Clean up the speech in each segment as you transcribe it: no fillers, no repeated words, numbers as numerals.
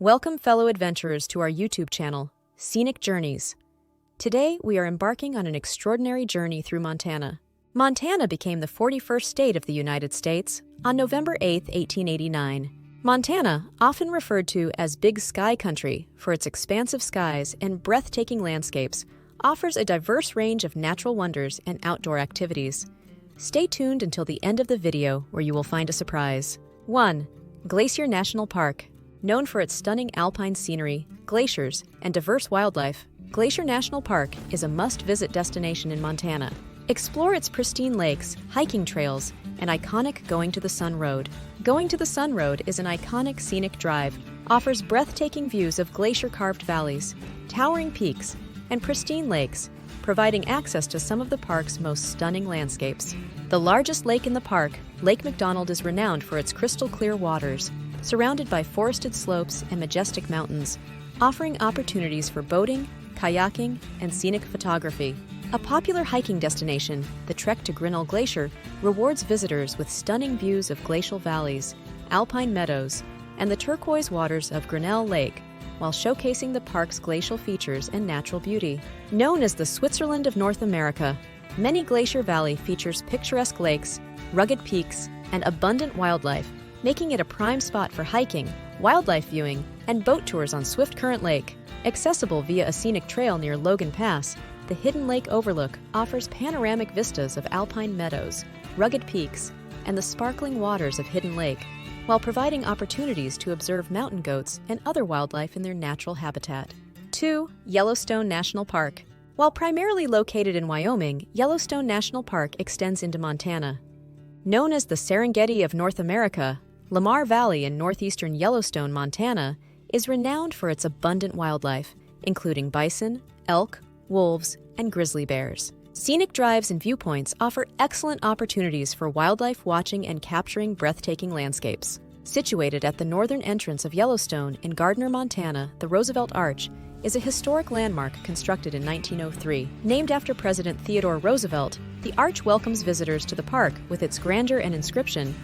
Welcome, fellow adventurers, to our YouTube channel, Scenic Journeys. Today, we are embarking on an extraordinary journey through Montana. Montana became the 41st state of the United States on November 8, 1889. Montana, often referred to as Big Sky Country for its expansive skies and breathtaking landscapes, offers a diverse range of natural wonders and outdoor activities. Stay tuned until the end of the video where you will find a surprise. 1. Glacier National Park. Known for its stunning alpine scenery, glaciers, and diverse wildlife, Glacier National Park is a must-visit destination in Montana. Explore its pristine lakes, hiking trails, and iconic Going to the Sun Road. Going to the Sun Road is an iconic scenic drive, offers breathtaking views of glacier-carved valleys, towering peaks, and pristine lakes, providing access to some of the park's most stunning landscapes. The largest lake in the park, Lake McDonald, is renowned for its crystal-clear waters, surrounded by forested slopes and majestic mountains, offering opportunities for boating, kayaking, and scenic photography. A popular hiking destination, the trek to Grinnell Glacier rewards visitors with stunning views of glacial valleys, alpine meadows, and the turquoise waters of Grinnell Lake, while showcasing the park's glacial features and natural beauty. Known as the Switzerland of North America, Many Glacier Valley features picturesque lakes, rugged peaks, and abundant wildlife, making it a prime spot for hiking, wildlife viewing, and boat tours on Swift Current Lake. Accessible via a scenic trail near Logan Pass, the Hidden Lake Overlook offers panoramic vistas of alpine meadows, rugged peaks, and the sparkling waters of Hidden Lake, while providing opportunities to observe mountain goats and other wildlife in their natural habitat. 2. Yellowstone National Park. While primarily located in Wyoming, Yellowstone National Park extends into Montana. Known as the Serengeti of North America, Lamar Valley in northeastern Yellowstone, Montana, is renowned for its abundant wildlife, including bison, elk, wolves, and grizzly bears. Scenic drives and viewpoints offer excellent opportunities for wildlife watching and capturing breathtaking landscapes. Situated at the northern entrance of Yellowstone in Gardner, Montana, the Roosevelt Arch is a historic landmark constructed in 1903. Named after President Theodore Roosevelt, the arch welcomes visitors to the park with its grandeur and inscription,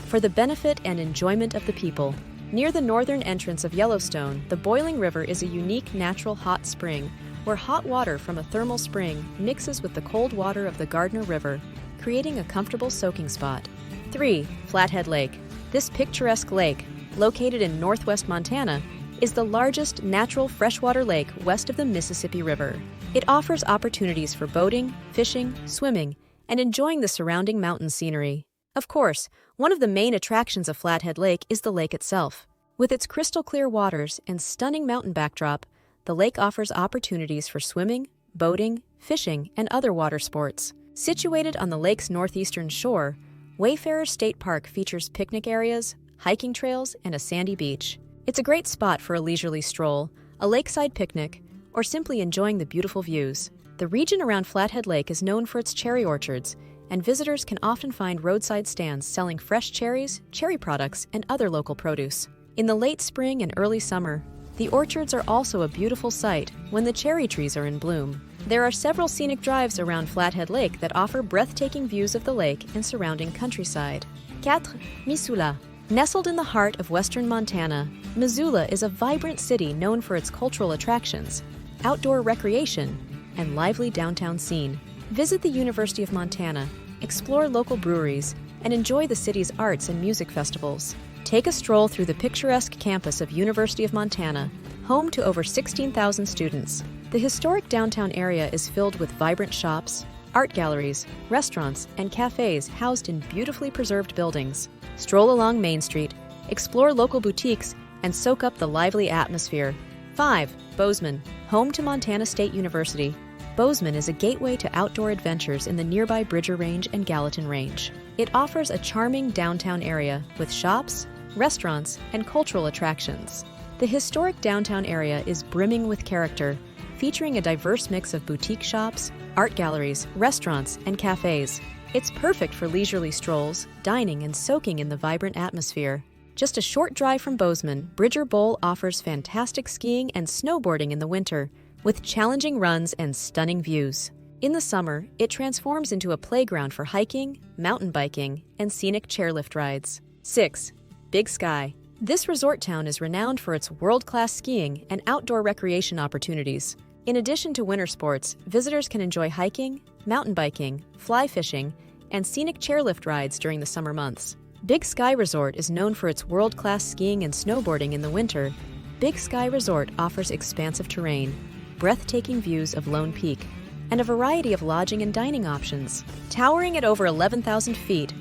"For the benefit and enjoyment of the people." Near the northern entrance of Yellowstone, the Boiling River is a unique natural hot spring where hot water from a thermal spring mixes with the cold water of the Gardner River, creating a comfortable soaking spot. 3. Flathead Lake. This picturesque lake, located in northwest Montana, is the largest natural freshwater lake west of the Mississippi River. It offers opportunities for boating, fishing, swimming, and enjoying the surrounding mountain scenery. Of course, one of the main attractions of Flathead Lake is the lake itself. With its crystal-clear waters and stunning mountain backdrop, the lake offers opportunities for swimming, boating, fishing, and other water sports. Situated on the lake's northeastern shore, Wayfarer State Park features picnic areas, hiking trails, and a sandy beach. It's a great spot for a leisurely stroll, a lakeside picnic, or simply enjoying the beautiful views. The region around Flathead Lake is known for its cherry orchards, and visitors can often find roadside stands selling fresh cherries, cherry products, and other local produce. In the late spring and early summer, the orchards are also a beautiful sight when the cherry trees are in bloom. There are several scenic drives around Flathead Lake that offer breathtaking views of the lake and surrounding countryside. 4. Missoula. Nestled in the heart of western Montana, Missoula is a vibrant city known for its cultural attractions, outdoor recreation, and lively downtown scene. Visit the University of Montana, explore local breweries, and enjoy the city's arts and music festivals. Take a stroll through the picturesque campus of University of Montana, home to over 16,000 students. The historic downtown area is filled with vibrant shops, art galleries, restaurants, and cafes housed in beautifully preserved buildings. Stroll along Main Street, explore local boutiques, and soak up the lively atmosphere. 5. Bozeman. Home to Montana State University, Bozeman is a gateway to outdoor adventures in the nearby Bridger Range and Gallatin Range. It offers a charming downtown area with shops, restaurants, and cultural attractions. The historic downtown area is brimming with character, featuring a diverse mix of boutique shops, art galleries, restaurants, and cafes. It's perfect for leisurely strolls, dining, and soaking in the vibrant atmosphere. Just a short drive from Bozeman, Bridger Bowl offers fantastic skiing and snowboarding in the winter, with challenging runs and stunning views. In the summer, it transforms into a playground for hiking, mountain biking, and scenic chairlift rides. 6. Big Sky. This resort town is renowned for its world-class skiing and outdoor recreation opportunities. In addition to winter sports, visitors can enjoy hiking, mountain biking, fly fishing, and scenic chairlift rides during the summer months. Big Sky Resort is known for its world-class skiing and snowboarding in the winter. Big Sky Resort offers expansive terrain, breathtaking views of Lone Peak, and a variety of lodging and dining options. Towering at over 11,000 feet,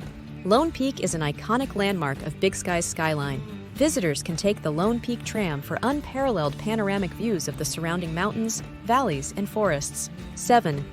Lone Peak is an iconic landmark of Big Sky's skyline. Visitors can take the Lone Peak tram for unparalleled panoramic views of the surrounding mountains, valleys, and forests. 7.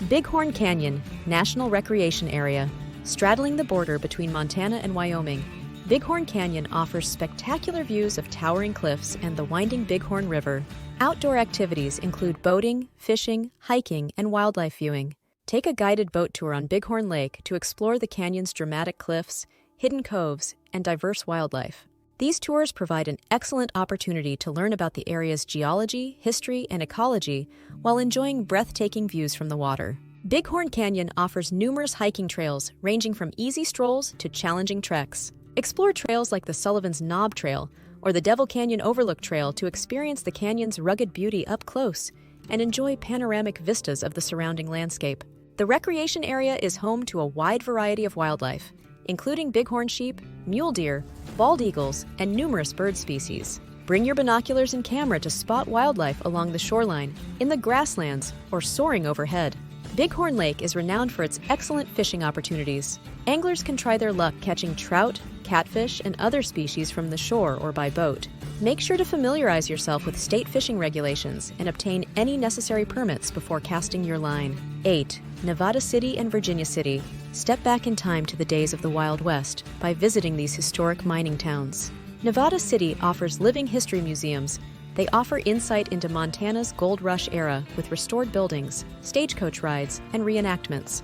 Bighorn Canyon National Recreation Area. Straddling the border between Montana and Wyoming, Bighorn Canyon offers spectacular views of towering cliffs and the winding Bighorn River. Outdoor activities include boating, fishing, hiking, and wildlife viewing. Take a guided boat tour on Bighorn Lake to explore the canyon's dramatic cliffs, hidden coves, and diverse wildlife. These tours provide an excellent opportunity to learn about the area's geology, history, and ecology while enjoying breathtaking views from the water. Bighorn Canyon offers numerous hiking trails ranging from easy strolls to challenging treks. Explore trails like the Sullivan's Knob Trail or the Devil Canyon Overlook Trail to experience the canyon's rugged beauty up close and enjoy panoramic vistas of the surrounding landscape. The recreation area is home to a wide variety of wildlife, including bighorn sheep, mule deer, bald eagles, and numerous bird species. Bring your binoculars and camera to spot wildlife along the shoreline, in the grasslands, or soaring overhead. Bighorn Lake is renowned for its excellent fishing opportunities. Anglers can try their luck catching trout, catfish, and other species from the shore or by boat. Make sure to familiarize yourself with state fishing regulations and obtain any necessary permits before casting your line. 8. Nevada City and Virginia City. Step back in time to the days of the Wild West by visiting these historic mining towns. Nevada City offers living history museums. They offer insight into Montana's gold rush era with restored buildings, stagecoach rides, and reenactments.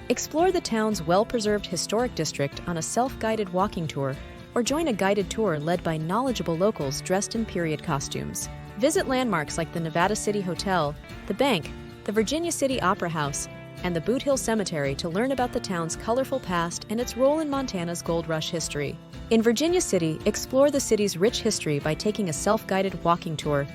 Explore the town's well-preserved historic district on a self-guided walking tour or join a guided tour led by knowledgeable locals dressed in period costumes. Visit landmarks like the Nevada City Hotel, the Bank, the Virginia City Opera House, and the Boot Hill Cemetery to learn about the town's colorful past and its role in Montana's gold rush history. In Virginia City, explore the city's rich history by taking a self-guided walking tour.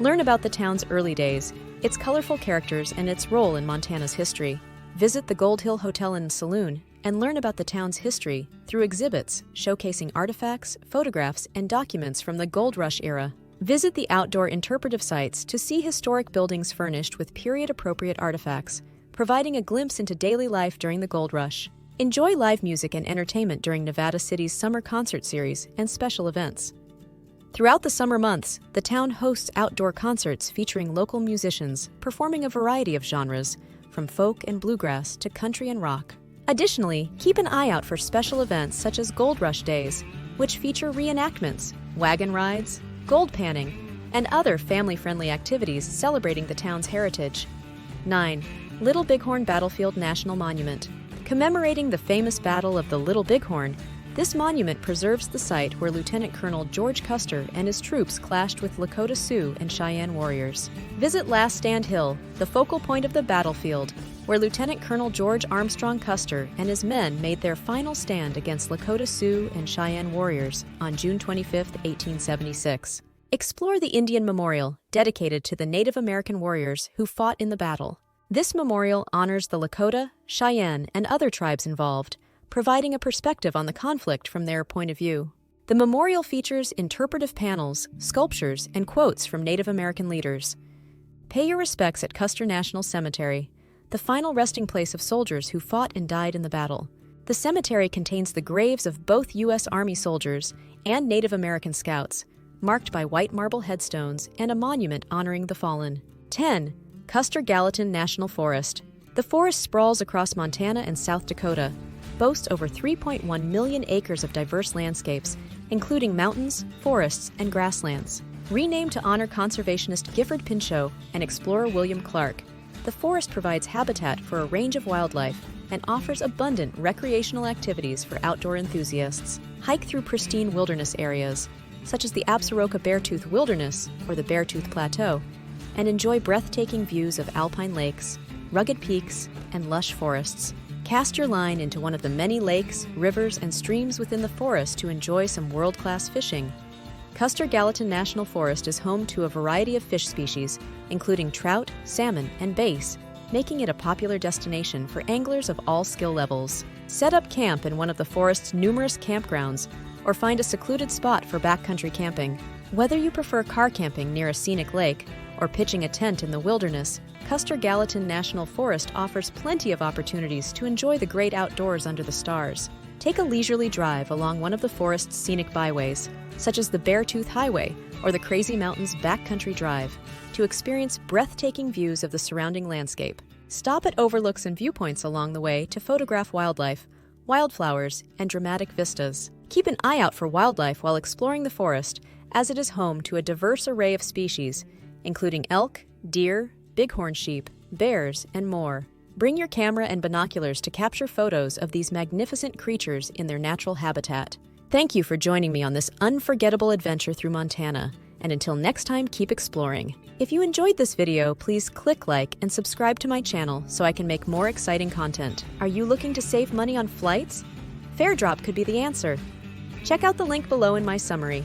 Learn about the town's early days, its colorful characters, and its role in Montana's history. Visit the Gold Hill Hotel and Saloon and learn about the town's history through exhibits showcasing artifacts, photographs, and documents from the gold rush era. Visit the outdoor interpretive sites to see historic buildings furnished with period-appropriate artifacts, providing a glimpse into daily life during the gold rush. Enjoy live music and entertainment during Nevada City's summer concert series and special events. Throughout the summer months, the town hosts outdoor concerts featuring local musicians performing a variety of genres, from folk and bluegrass to country and rock. Additionally, keep an eye out for special events such as Gold Rush Days, which feature reenactments, wagon rides, gold panning, and other family-friendly activities celebrating the town's heritage. 9. Little Bighorn Battlefield National Monument. Commemorating the famous Battle of the Little Bighorn, this monument preserves the site where Lieutenant Colonel George Custer and his troops clashed with Lakota Sioux and Cheyenne warriors. Visit Last Stand Hill, the focal point of the battlefield, where Lieutenant Colonel George Armstrong Custer and his men made their final stand against Lakota Sioux and Cheyenne warriors on June 25, 1876. Explore the Indian Memorial, dedicated to the Native American warriors who fought in the battle. This memorial honors the Lakota, Cheyenne, and other tribes involved, providing a perspective on the conflict from their point of view. The memorial features interpretive panels, sculptures, and quotes from Native American leaders. Pay your respects at Custer National Cemetery, the final resting place of soldiers who fought and died in the battle. The cemetery contains the graves of both U.S. Army soldiers and Native American scouts, marked by white marble headstones and a monument honoring the fallen. 10. Custer-Gallatin National Forest. The forest sprawls across Montana and South Dakota, boasts over 3.1 million acres of diverse landscapes, including mountains, forests, and grasslands. Renamed to honor conservationist Gifford Pinchot and explorer William Clark, the forest provides habitat for a range of wildlife and offers abundant recreational activities for outdoor enthusiasts. Hike through pristine wilderness areas, such as the Absaroka Beartooth Wilderness or the Beartooth Plateau, and enjoy breathtaking views of alpine lakes, rugged peaks, and lush forests. Cast your line into one of the many lakes, rivers, and streams within the forest to enjoy some world-class fishing. Custer-Gallatin National Forest is home to a variety of fish species, including trout, salmon, and bass, making it a popular destination for anglers of all skill levels. Set up camp in one of the forest's numerous campgrounds, or find a secluded spot for backcountry camping. Whether you prefer car camping near a scenic lake or pitching a tent in the wilderness, Custer-Gallatin National Forest offers plenty of opportunities to enjoy the great outdoors under the stars. Take a leisurely drive along one of the forest's scenic byways, such as the Beartooth Highway or the Crazy Mountains Backcountry Drive, to experience breathtaking views of the surrounding landscape. Stop at overlooks and viewpoints along the way to photograph wildlife, wildflowers, and dramatic vistas. Keep an eye out for wildlife while exploring the forest, as it is home to a diverse array of species, including elk, deer, bighorn sheep, bears, and more. Bring your camera and binoculars to capture photos of these magnificent creatures in their natural habitat. Thank you for joining me on this unforgettable adventure through Montana, and until next time, keep exploring. If you enjoyed this video, please click like and subscribe to my channel so I can make more exciting content. Are you looking to save money on flights? FareDrop could be the answer. Check out the link below in my summary.